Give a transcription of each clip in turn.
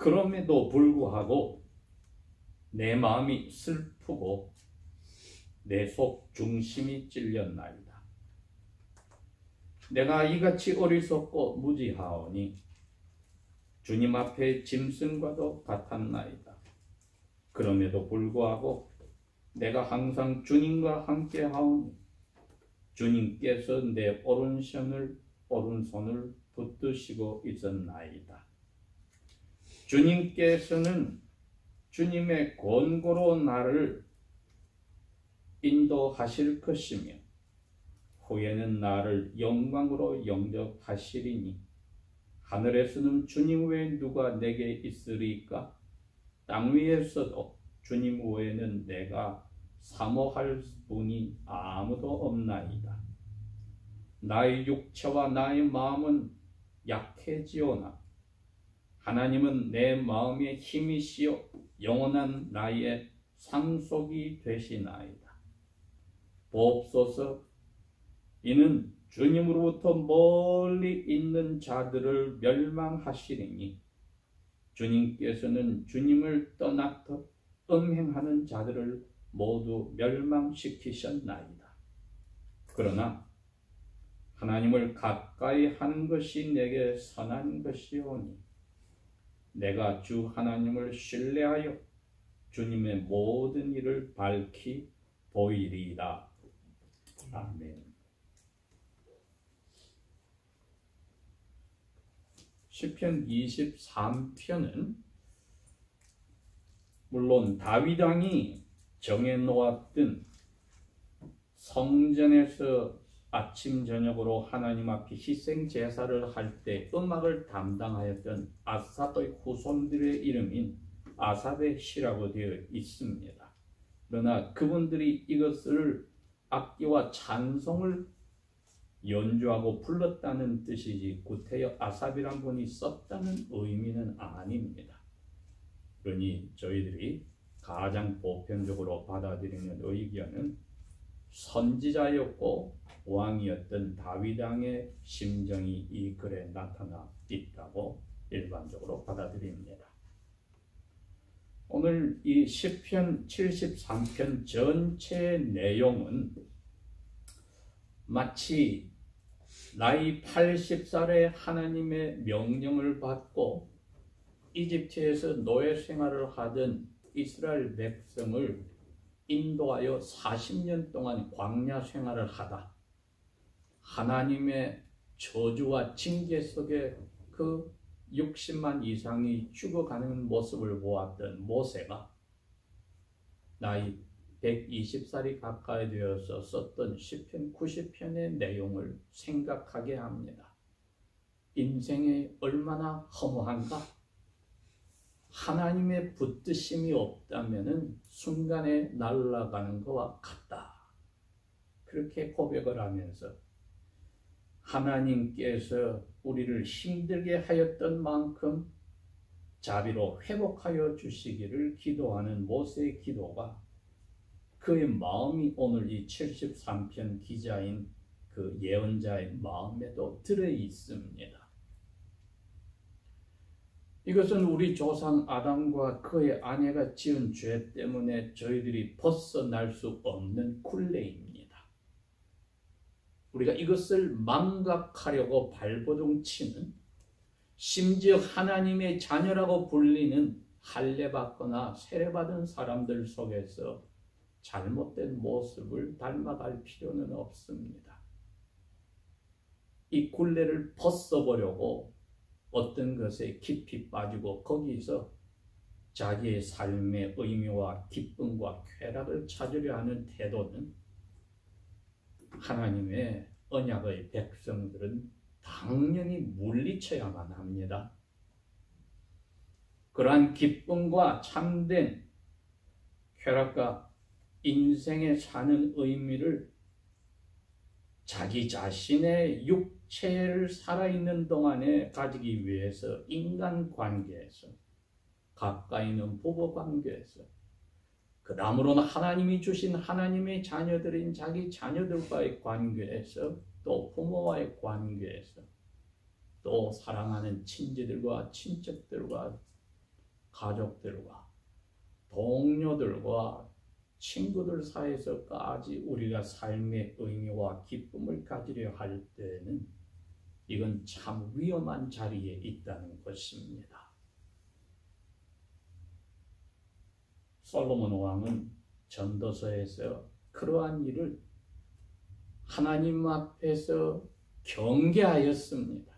그럼에도 불구하고 내 마음이 슬프고 내 속 중심이 찔렸나이다. 내가 이같이 어리석고 무지하오니 주님 앞에 짐승과도 같았나이다. 그럼에도 불구하고 내가 항상 주님과 함께 하오니 주님께서 내 오른손을 붙드시고 있었나이다. 주님께서는 주님의 권고로 나를 인도하실 것이며 후에는 나를 영광으로 영접하시리니 하늘에서는 주님 외에 누가 내게 있으리까? 땅 위에서도 주님 외에는 내가 사모할 분이 아무도 없나이다. 나의 육체와 나의 마음은 약해지오나 하나님은 내 마음의 힘이시요 영원한 나의 상속이 되시나이다. 보옵소서. 이는 주님으로부터 멀리 있는 자들을 멸망하시리니 주님께서는 주님을 떠나서 음행하는 자들을 모두 멸망시키셨나이다. 그러나 하나님을 가까이 하는 것이 내게 선한 것이오니 내가 주 하나님을 신뢰하여 주님의 모든 일을 밝히 보이리이다. 아멘. 시편 23편은 물론 다윗 왕이 정해놓았던 성전에서 아침 저녁으로 하나님 앞에 희생 제사를 할 때 음악을 담당하였던 아삽의 후손들의 이름인 아삽의 시라고 되어 있습니다. 그러나 그분들이 이것을 악기와 찬송을 연주하고 불렀다는 뜻이지 구태여 아삽이란 분이 썼다는 의미는 아닙니다. 그러니 저희들이 가장 보편적으로 받아들이는 의견은 선지자였고 왕이었던 다윗 왕의 심정이 이 글에 나타나 있다고 일반적으로 받아들입니다. 오늘 이 시편 73편 전체의 내용은 마치 나이 80살에 하나님의 명령을 받고 이집트에서 노예 생활을 하던 이스라엘 백성을 인도하여 40년 동안 광야 생활을 하다 하나님의 저주와 징계 속에 그 60만 이상이 죽어가는 모습을 보았던 모세가 나이 120살이 가까이 되어서 썼던 시편 90편의 내용을 생각하게 합니다. 인생이 얼마나 허무한가? 하나님의 붙드심이 없다면 순간에 날아가는 것과 같다. 그렇게 고백을 하면서 하나님께서 우리를 힘들게 하였던 만큼 자비로 회복하여 주시기를 기도하는 모세의 기도가 그의 마음이 오늘 이 73편 기자인 그 예언자의 마음에도 들어 있습니다. 이것은 우리 조상 아담과 그의 아내가 지은 죄 때문에 저희들이 벗어날 수 없는 굴레입니다. 우리가 이것을 망각하려고 발버둥 치는, 심지어 하나님의 자녀라고 불리는 할례받거나 세례받은 사람들 속에서 잘못된 모습을 닮아갈 필요는 없습니다. 이 굴레를 벗어보려고 어떤 것에 깊이 빠지고 거기서 자기의 삶의 의미와 기쁨과 쾌락을 찾으려 하는 태도는 하나님의 언약의 백성들은 당연히 물리쳐야만 합니다. 그러한 기쁨과 참된 쾌락과 인생에 사는 의미를 자기 자신의 육체를 살아있는 동안에 가지기 위해서 인간관계에서, 가까이 있는 부부관계에서, 그 다음으로는 하나님이 주신 하나님의 자녀들인 자기 자녀들과의 관계에서, 또 부모와의 관계에서, 또 사랑하는 친지들과 친척들과 가족들과 동료들과 친구들 사이에서까지 우리가 삶의 의미와 기쁨을 가지려 할 때는 이건 참 위험한 자리에 있다는 것입니다. 솔로몬 왕은 전도서에서 그러한 일을 하나님 앞에서 경계하였습니다.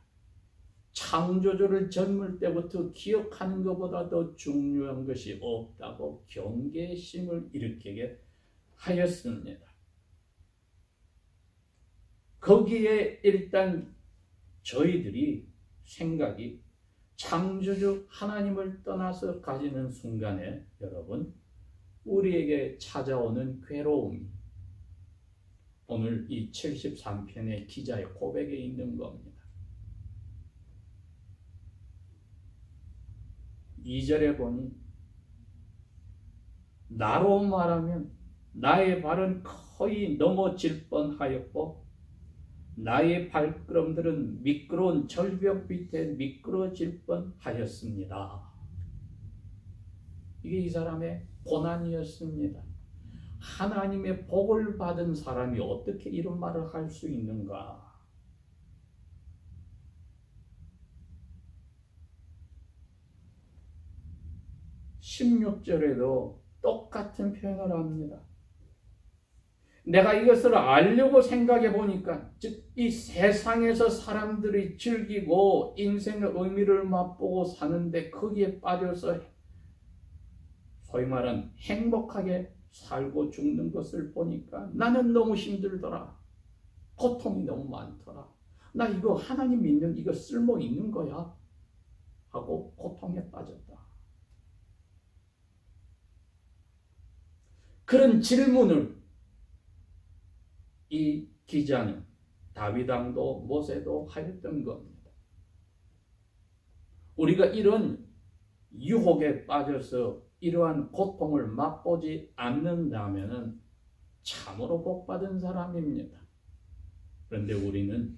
창조주를 젊을 때부터 기억하는 것보다 더 중요한 것이 없다고 경계심을 일으키게 하였습니다. 거기에 일단 저희들이 생각이 창조주 하나님을 떠나서 가지는 순간에 여러분 우리에게 찾아오는 괴로움이 오늘 이 73편의 기자의 고백에 있는 겁니다. 2절에 보니 나로 말하면 나의 발은 거의 넘어질 뻔하였고 나의 발걸음들은 미끄러운 절벽 밑에 미끄러질 뻔하였습니다. 이게 이 사람의 고난이었습니다. 하나님의 복을 받은 사람이 어떻게 이런 말을 할 수 있는가? 16절에도 똑같은 표현을 합니다. 내가 이것을 알려고 생각해 보니까 즉 이 세상에서 사람들이 즐기고 인생의 의미를 맛보고 사는데 거기에 빠져서 소위 말하는 행복하게 살고 죽는 것을 보니까 나는 너무 힘들더라. 고통이 너무 많더라. 나 이거 하나님 믿는 이거 쓸모 있는 거야? 하고 고통에 빠졌다. 그런 질문을 이 기자는 다윗 왕도 모세도 하였던 겁니다. 우리가 이런 유혹에 빠져서 이러한 고통을 맛보지 않는다면 참으로 복받은 사람입니다. 그런데 우리는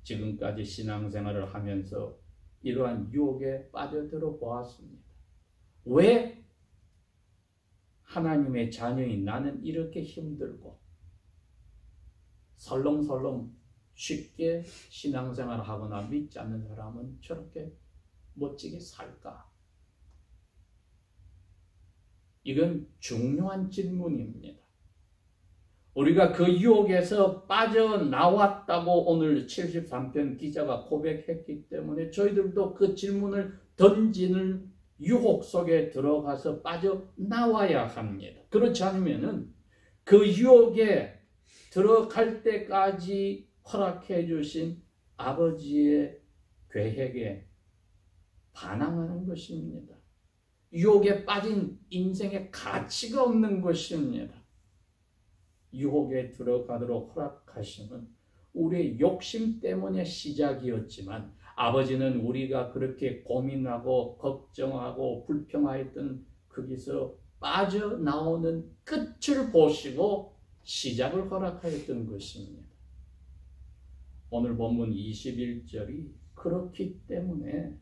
지금까지 신앙생활을 하면서 이러한 유혹에 빠져들어 보았습니다. 왜 하나님의 자녀인 나는 이렇게 힘들고 설렁설렁 쉽게 신앙생활을 하거나 믿지 않는 사람은 저렇게 멋지게 살까? 이건 중요한 질문입니다. 우리가 그 유혹에서 빠져나왔다고 오늘 73편 기자가 고백했기 때문에 저희들도 그 질문을 던지는 유혹 속에 들어가서 빠져나와야 합니다. 그렇지 않으면 그 유혹에 들어갈 때까지 허락해 주신 아버지의 계획에 반항하는 것입니다. 유혹에 빠진 인생에 가치가 없는 것입니다. 유혹에 들어가도록 허락하심은 우리의 욕심 때문에 시작이었지만 아버지는 우리가 그렇게 고민하고 걱정하고 불평하였던 거기서 빠져나오는 끝을 보시고 시작을 허락하였던 것입니다. 오늘 본문 21절이 그렇기 때문에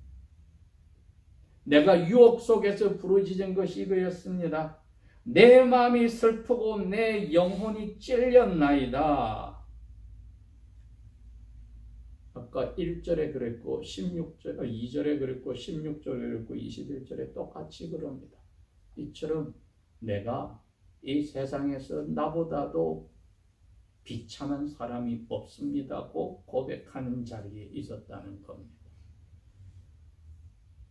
내가 유혹 속에서 부르짖은 것이 이거였습니다. 내 마음이 슬프고 내 영혼이 찔렸나이다. 아까 1절에 그랬고 2절에 그랬고 16절에 그랬고 21절에 똑같이 그럽니다. 이처럼 내가 이 세상에서 나보다도 비참한 사람이 없습니다고 고백하는 자리에 있었다는 겁니다.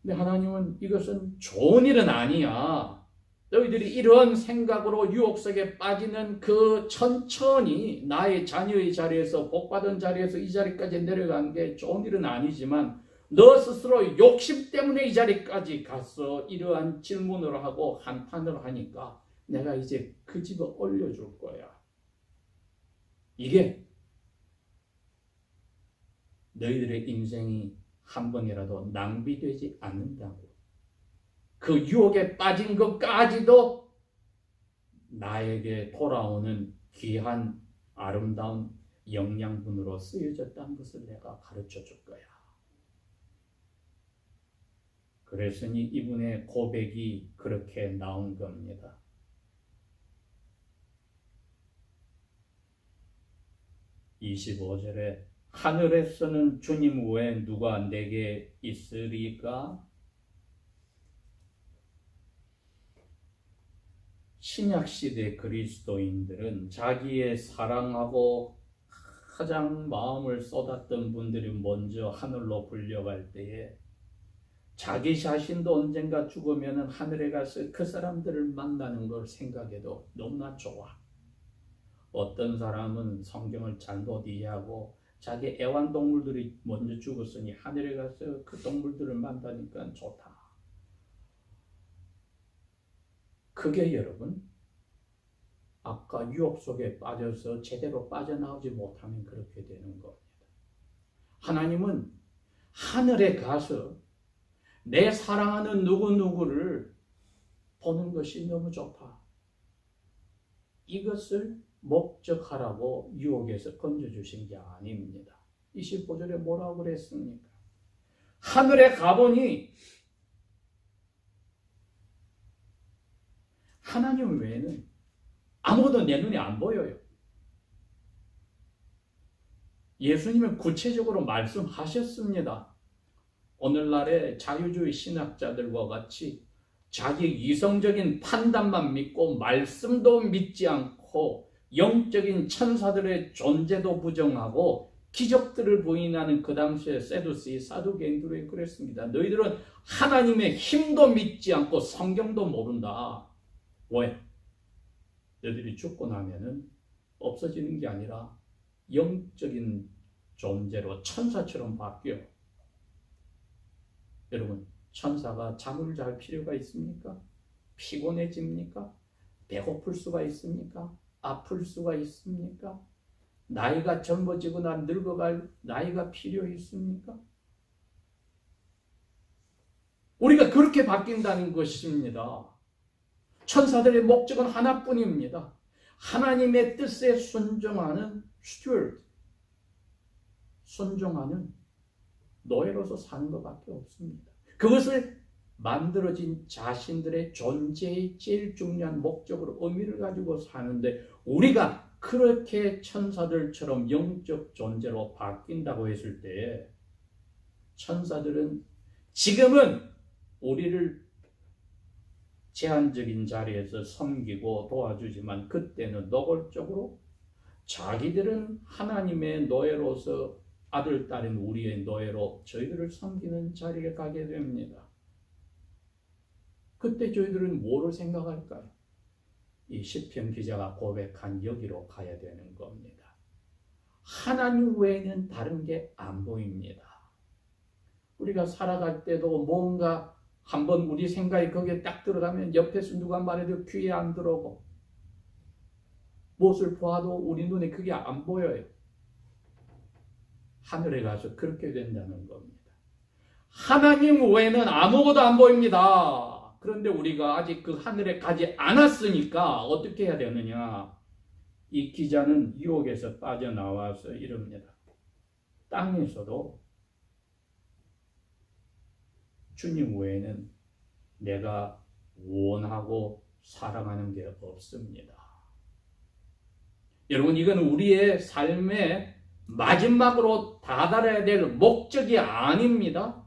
근데 하나님은 이것은 좋은 일은 아니야. 너희들이 이런 생각으로 유혹 속에 빠지는 그 천천히 나의 자녀의 자리에서 복받은 자리에서 이 자리까지 내려간 게 좋은 일은 아니지만 너 스스로 욕심 때문에 이 자리까지 가서 이러한 질문을 하고 한탄을 하니까 내가 이제 그 집에 올려줄 거야. 이게 너희들의 인생이 한 번이라도 낭비되지 않는다고. 그 유혹에 빠진 것까지도 나에게 돌아오는 귀한 아름다운 영양분으로 쓰여졌다는 것을 내가 가르쳐 줄 거야. 그랬으니 이분의 고백이 그렇게 나온 겁니다. 25절에 하늘에서는 주님 외에 누가 내게 있으리까? 신약시대 그리스도인들은 자기의 사랑하고 가장 마음을 쏟았던 분들이 먼저 하늘로 불려갈 때에 자기 자신도 언젠가 죽으면 하늘에 가서 그 사람들을 만나는 걸 생각해도 너무나 좋아. 어떤 사람은 성경을 잘못 이해하고 자기 애완동물들이 먼저 죽었으니 하늘에 가서 그 동물들을 만나니까 좋다. 그게 여러분 아까 유혹 속에 빠져서 제대로 빠져나오지 못하면 그렇게 되는 겁니다. 하나님은 하늘에 가서 내 사랑하는 누구누구를 보는 것이 너무 좋다. 이것을 목적하라고 유혹에서 건져주신 게 아닙니다. 25절에 뭐라고 그랬습니까? 하늘에 가보니 하나님 외에는 아무도 내 눈에 안 보여요. 예수님은 구체적으로 말씀하셨습니다. 오늘날의 자유주의 신학자들과 같이 자기 이성적인 판단만 믿고 말씀도 믿지 않고 영적인 천사들의 존재도 부정하고 기적들을 부인하는 그 당시에 세두시 사두개인들이 그랬습니다. 너희들은 하나님의 힘도 믿지 않고 성경도 모른다. 왜? 너희들이 죽고 나면은 없어지는 게 아니라 영적인 존재로 천사처럼 바뀌어. 여러분, 천사가 잠을 잘 필요가 있습니까? 피곤해집니까? 배고플 수가 있습니까? 아플 수가 있습니까? 나이가 젊어지거나 늙어갈 나이가 필요 있습니까? 우리가 그렇게 바뀐다는 것입니다. 천사들의 목적은 하나뿐입니다. 하나님의 뜻에 순종하는 steward, 순종하는 노예로서 사는 것밖에 없습니다. 그것을 만들어진 자신들의 존재의 제일 중요한 목적으로 의미를 가지고 사는데 우리가 그렇게 천사들처럼 영적 존재로 바뀐다고 했을 때 천사들은 지금은 우리를 제한적인 자리에서 섬기고 도와주지만 그때는 노골적으로 자기들은 하나님의 노예로서 아들, 딸인 우리의 노예로 저희들을 섬기는 자리에 가게 됩니다. 그때 저희들은 뭐를 생각할까요? 이 시편 기자가 고백한 여기로 가야 되는 겁니다. 하나님 외에는 다른 게 안 보입니다. 우리가 살아갈 때도 뭔가 한번 우리 생각이 거기에 딱 들어가면 옆에서 누가 말해도 귀에 안 들어오고 무엇을 보아도 우리 눈에 그게 안 보여요. 하늘에 가서 그렇게 된다는 겁니다. 하나님 외에는 아무것도 안 보입니다. 그런데 우리가 아직 그 하늘에 가지 않았으니까 어떻게 해야 되느냐? 이 기자는 유혹에서 빠져나와서 이럽니다. 땅에서도 주님 외에는 내가 원하고 사랑하는 게 없습니다. 여러분, 이건 우리의 삶의 마지막으로 다다라야 될 목적이 아닙니다.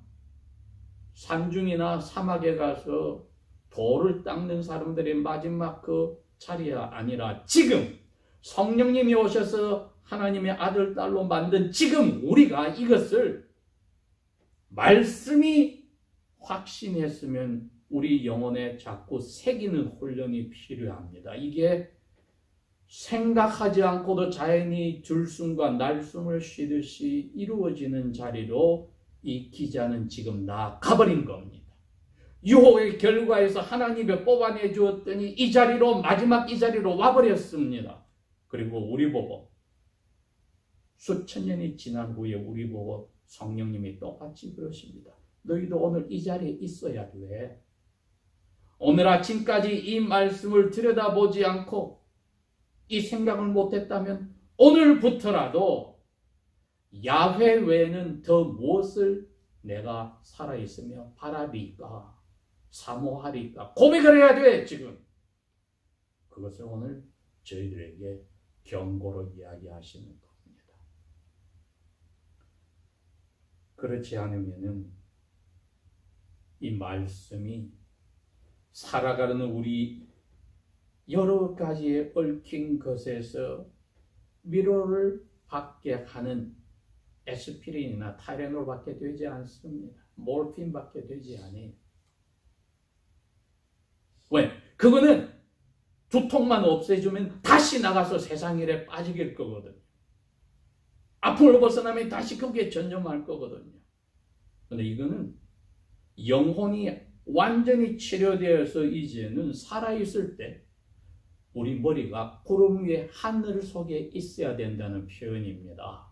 산중이나 사막에 가서 돌을 닦는 사람들의 마지막 그 자리가 아니라 지금 성령님이 오셔서 하나님의 아들, 딸로 만든 지금 우리가 이것을 말씀이 확신했으면 우리 영혼에 자꾸 새기는 훈련이 필요합니다. 이게 생각하지 않고도 자연히 들숨과 날숨을 쉬듯이 이루어지는 자리로 이 기자는 지금 나가버린 겁니다. 유혹의 결과에서 하나님이 뽑아내 주었더니 이 자리로 마지막 이 자리로 와버렸습니다. 그리고 우리 보고 수천 년이 지난 후에 우리 보고 성령님이 똑같이 그러십니다. 너희도 오늘 이 자리에 있어야 돼. 오늘 아침까지 이 말씀을 들여다보지 않고 이 생각을 못했다면 오늘부터라도 야훼 외에는 더 무엇을 내가 살아있으며 바라리까 사모하리까 고백을 해야 돼. 지금 그것을 오늘 저희들에게 경고로 이야기하시는 겁니다. 그렇지 않으면은 이 말씀이 살아가는 우리 여러 가지의 얽힌 것에서 위로를 받게 하는 에스피린이나 타이레놀 받게 되지 않습니다. 몰핀 받게 되지 않아요. 왜? 그거는 두통만 없애주면 다시 나가서 세상 일에 빠지길 거거든요. 아픔을 벗어나면 다시 거기에 전념할 거거든요. 근데 이거는 영혼이 완전히 치료되어서 이제는 살아있을 때 우리 머리가 구름 위에 하늘 속에 있어야 된다는 표현입니다.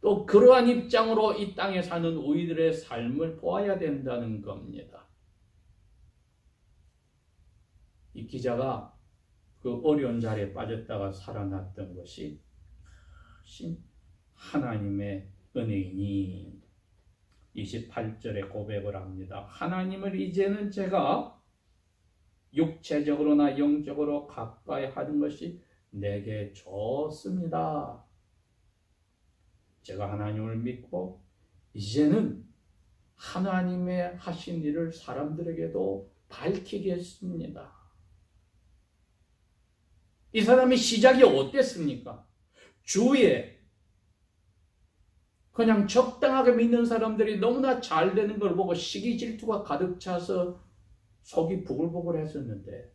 또 그러한 입장으로 이 땅에 사는 우리들의 삶을 보아야 된다는 겁니다. 이 기자가 그 어려운 자리에 빠졌다가 살아났던 것이 하나님의 은혜이니 28절에 고백을 합니다. 하나님을 이제는 제가 육체적으로나 영적으로 가까이 하는 것이 내게 좋습니다. 제가 하나님을 믿고 이제는 하나님의 하신 일을 사람들에게도 밝히겠습니다. 이 사람의 시작이 어땠습니까? 주위에 그냥 적당하게 믿는 사람들이 너무나 잘 되는 걸 보고 시기 질투가 가득 차서 속이 부글부글 했었는데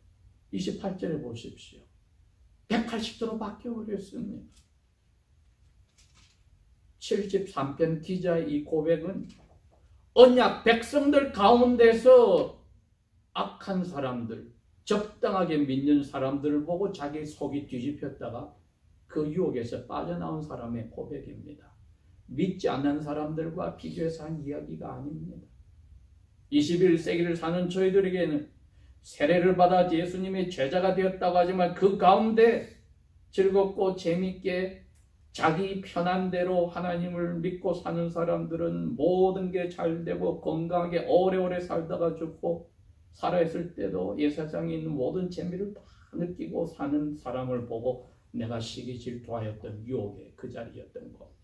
28절에 보십시오. 180도로 바뀌어버렸습니다. 73편 기자의 이 고백은 언약 백성들 가운데서 악한 사람들, 적당하게 믿는 사람들을 보고 자기 속이 뒤집혔다가 그 유혹에서 빠져나온 사람의 고백입니다. 믿지 않는 사람들과 비교해서 한 이야기가 아닙니다. 21세기를 사는 저희들에게는 세례를 받아 예수님의 제자가 되었다고 하지만 그 가운데 즐겁고 재밌게 자기 편한 대로 하나님을 믿고 사는 사람들은 모든 게 잘 되고 건강하게 오래오래 살다가 죽고 살아있을 때도 이 세상에 있는 모든 재미를 다 느끼고 사는 사람을 보고 내가 시기 질투하였던 유혹의 그 자리였던 겁니다.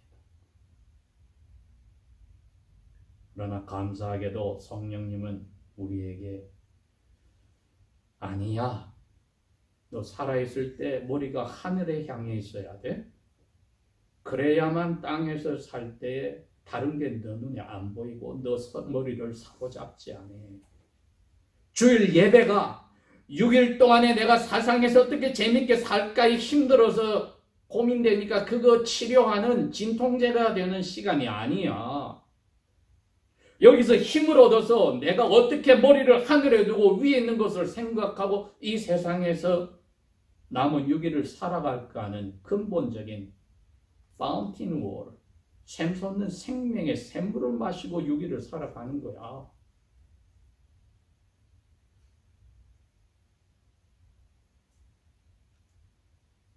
그러나 감사하게도 성령님은 우리에게 아니야, 너 살아있을 때 머리가 하늘에 향해 있어야 돼. 그래야만 땅에서 살 때에 다른 게 너 눈에 안 보이고 너 머리를 사로잡지 않아. 주일 예배가 6일 동안에 내가 세상에서 어떻게 재밌게 살까 힘들어서 고민되니까 그거 치료하는 진통제가 되는 시간이 아니야. 여기서 힘을 얻어서 내가 어떻게 머리를 하늘에 두고 위에 있는 것을 생각하고 이 세상에서 남은 6일을 살아갈까 하는 근본적인 파운틴 워, 샘솟는 생명의 샘물을 마시고 6일을 살아가는 거야.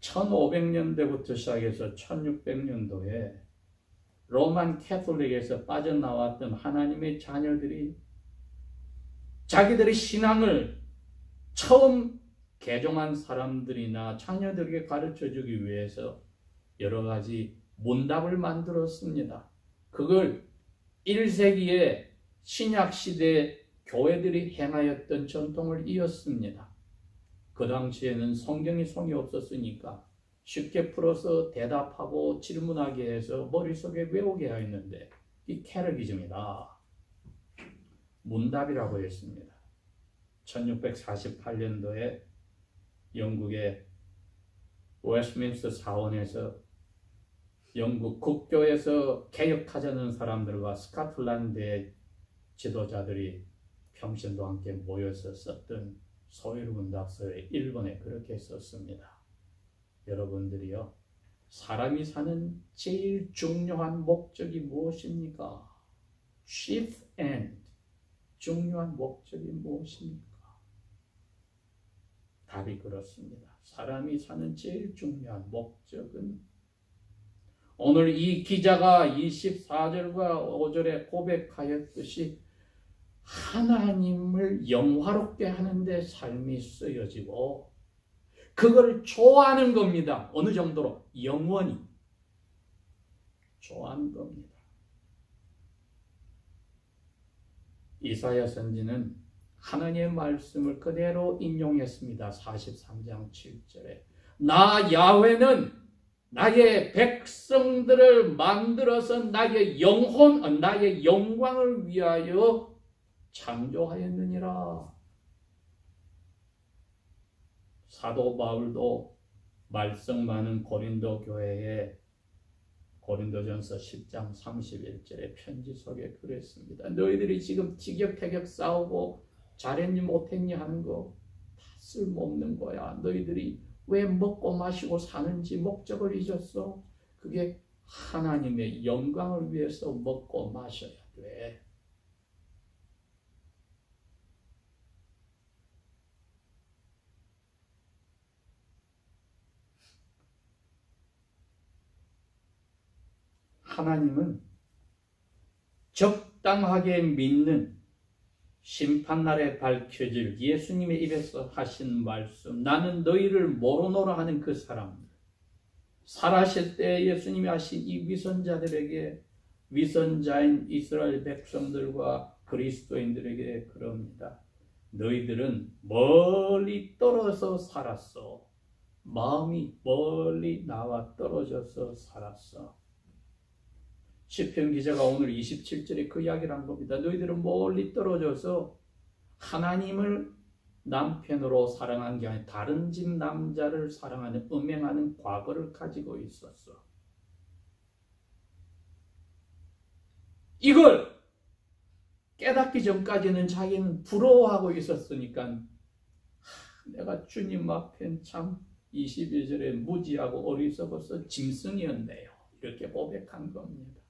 (1500년대부터) 시작해서 1600년도에 로만 캐톨릭에서 빠져나왔던 하나님의 자녀들이 자기들의 신앙을 처음 개종한 사람들이나 자녀들에게 가르쳐주기 위해서 여러 가지 문답을 만들었습니다. 그걸 1세기에 신약시대 교회들이 행하였던 전통을 이었습니다. 그 당시에는 성경이 손이 없었으니까 쉽게 풀어서 대답하고 질문하게 해서 머릿속에 외우게 하였는데 이 캐러기즘이다. 문답이라고 했습니다. 1648년도에 영국의 웨스트민스터 사원에서 영국 국교에서 개혁하자는 사람들과 스코틀랜드의 지도자들이 평신도 함께 모여서 썼던 소일 문답서의 1번에 그렇게 썼습니다. 여러분들이요, 사람이 사는 제일 중요한 목적이 무엇입니까? chief end, 중요한 목적이 무엇입니까? 답이 그렇습니다. 사람이 사는 제일 중요한 목적은 오늘 이 기자가 24절과 5절에 고백하였듯이 하나님을 영화롭게 하는데 삶이 쓰여지고 그걸 좋아하는 겁니다. 어느 정도로? 영원히 좋아하는 겁니다. 이사야 선지는 하나님의 말씀을 그대로 인용했습니다. 43장 7절에 나 야훼는 나의 백성들을 만들어서 나의 영혼, 나의 영광을 위하여 창조하였느니라. 사도 바울도 말씀 많은 고린도 교회에 고린도전서 10장 31절의 편지 속에 그랬습니다. 너희들이 지금 티격태격 싸우고 잘했니 못했니 하는 거 다 쓸모없는 거야. 너희들이 왜 먹고 마시고 사는지 목적을 잊었어. 그게 하나님의 영광을 위해서 먹고 마셔야 돼. 하나님은 적당하게 믿는 심판날에 밝혀질 예수님의 입에서 하신 말씀, 나는 너희를 모르노라 하는 그 사람들, 살아실 때 예수님이 하신 이 위선자들에게, 위선자인 이스라엘 백성들과 그리스도인들에게 그럽니다. 너희들은 멀리 떨어져 살았어. 마음이 멀리 나와 떨어져서 살았어. 시편 기자가 오늘 27절에 그 이야기를 한 겁니다. 너희들은 멀리 떨어져서 하나님을 남편으로 사랑한 게 아니라 다른 집 남자를 사랑하는 음행하는 과거를 가지고 있었어. 이걸 깨닫기 전까지는 자기는 부러워하고 있었으니까 내가 주님 앞엔 참 21절에 무지하고 어리석어서 짐승이었네요. 이렇게 고백한 겁니다.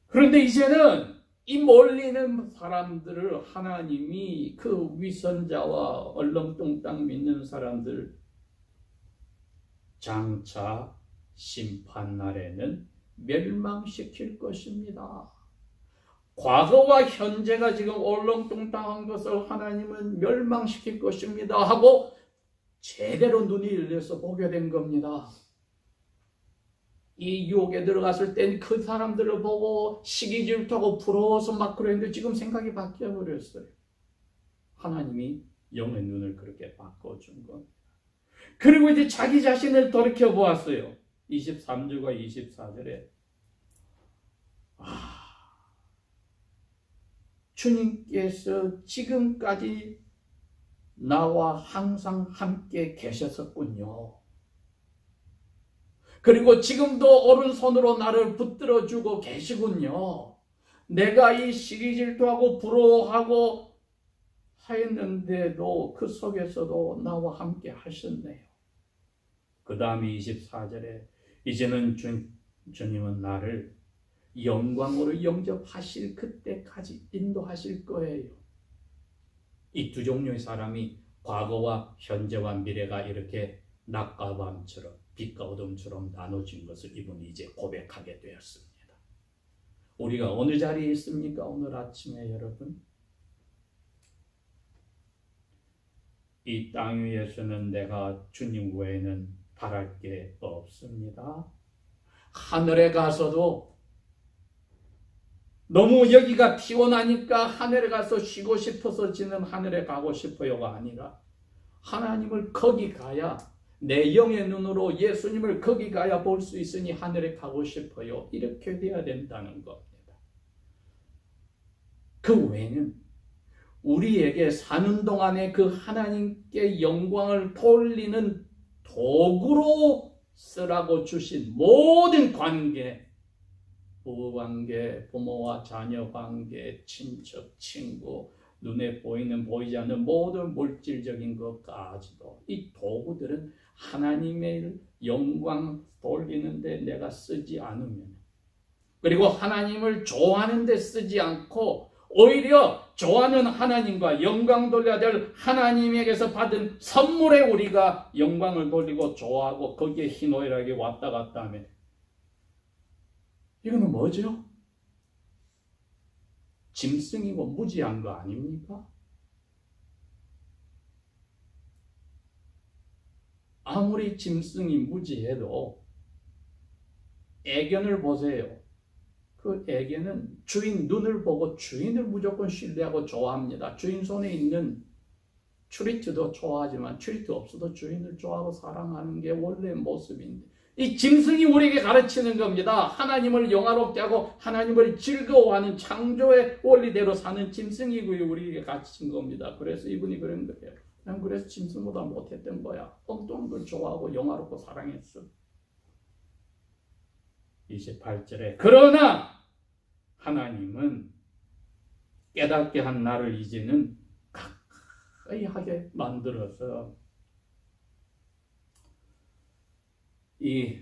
그런데 이제는 이 몰리는 사람들을 하나님이 그 위선자와 얼렁뚱땅 믿는 사람들 장차 심판날에는 멸망시킬 것입니다. 과거와 현재가 지금 얼렁뚱땅한 것을 하나님은 멸망시킬 것입니다 하고 제대로 눈이 열려서 보게 된 겁니다. 이 유혹에 들어갔을 땐 그 사람들을 보고 시기 질투하고 부러워서 막 그랬는데 지금 생각이 바뀌어버렸어요. 하나님이 영의 눈을 그렇게 바꿔준 겁니다. 그리고 이제 자기 자신을 돌이켜보았어요. 23절과 24절에 주님께서 지금까지 나와 항상 함께 계셨었군요. 그리고 지금도 오른손으로 나를 붙들어주고 계시군요. 내가 이 시기 질투하고 부러워하고 하였는데도 그 속에서도 나와 함께 하셨네요. 그 다음에 24절에 이제는 주님은 나를 영광으로 영접하실 그때까지 인도하실 거예요. 이 두 종류의 사람이 과거와 현재와 미래가 이렇게 낮과 밤처럼 빛과 어둠처럼 나눠진 것을 이분이 이제 고백하게 되었습니다. 우리가 어느 자리에 있습니까? 오늘 아침에 여러분, 이 땅 위에서는 내가 주님 외에는 바랄 게 없습니다. 하늘에 가서도 너무 여기가 피곤하니까 하늘에 가서 쉬고 싶어서 지는 하늘에 가고 싶어요가 아니라 하나님을 거기 가야 내 영의 눈으로 예수님을 거기 가야 볼 수 있으니 하늘에 가고 싶어요. 이렇게 돼야 된다는 겁니다. 그 외에는 우리에게 사는 동안에 그 하나님께 영광을 돌리는 도구로 쓰라고 주신 모든 관계, 부부관계, 부모와 자녀관계, 친척, 친구, 눈에 보이는 보이지 않는 모든 물질적인 것까지도 이 도구들은 하나님의 영광 돌리는데 내가 쓰지 않으면, 그리고 하나님을 좋아하는데 쓰지 않고 오히려 좋아하는 하나님과 영광 돌려야 될 하나님에게서 받은 선물에 우리가 영광을 돌리고 좋아하고 거기에 희노애락이 왔다 갔다 하면 이거는 뭐죠? 짐승이고 무지한 거 아닙니까? 아무리 짐승이 무지해도 애견을 보세요. 그 애견은 주인 눈을 보고 주인을 무조건 신뢰하고 좋아합니다. 주인 손에 있는 추리트도 좋아하지만 추리트 없어도 주인을 좋아하고 사랑하는 게 원래 모습인데 이 짐승이 우리에게 가르치는 겁니다. 하나님을 영화롭게 하고 하나님을 즐거워하는 창조의 원리대로 사는 짐승이 우리에게 가르친 겁니다. 그래서 이분이 그런 거예요. 난 그래서 짐승보다 못했던 거야. 엉뚱한 걸 좋아하고 영화롭고 사랑했어. 28절에 그러나 하나님은 깨닫게 한 나를 이제는 가까이 하게 만들어서 이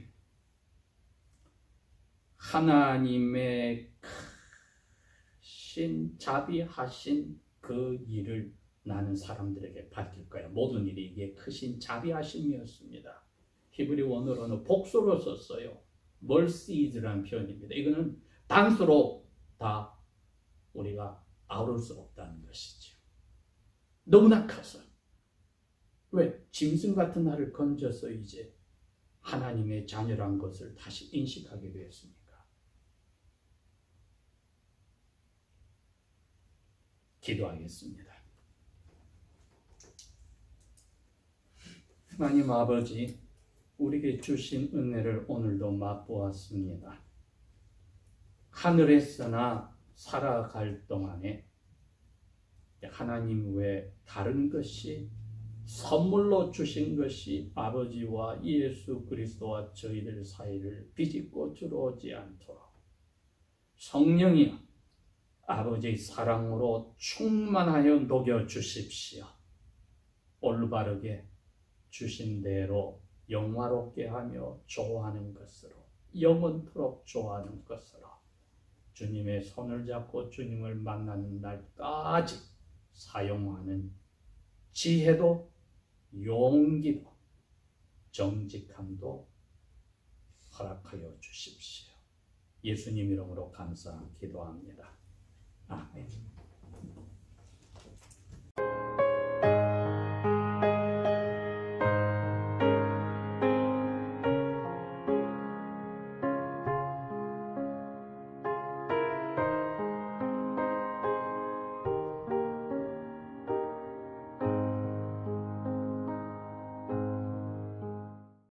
하나님의 크신 자비하신 그 일을 나는 사람들에게 밝힐 거야. 모든 일이 이게 크신 자비하심이었습니다. 히브리 원어로는 복수로 썼어요. mercies라는 표현입니다. 이거는 단수로 다 우리가 아울 수 없다는 것이죠. 너무나 커서. 왜? 짐승 같은 나를 건져서 이제 하나님의 자녀란 것을 다시 인식하게 되었습니까? 기도하겠습니다. 하나님 아버지, 우리에게 주신 은혜를 오늘도 맛보았습니다. 하늘에서나 살아갈 동안에 하나님 외에 다른 것이 선물로 주신 것이 아버지와 예수 그리스도와 저희들 사이를 비집고 들어오지 않도록 성령이 아버지의 사랑으로 충만하여 녹여 주십시오. 올바르게 주신 대로 영화롭게 하며 좋아하는 것으로 영원토록 좋아하는 것으로 주님의 손을 잡고 주님을 만나는 날까지 사용하는 지혜도 용기도 정직함도 허락하여 주십시오. 예수님 이름으로 감사 기도합니다. 아멘.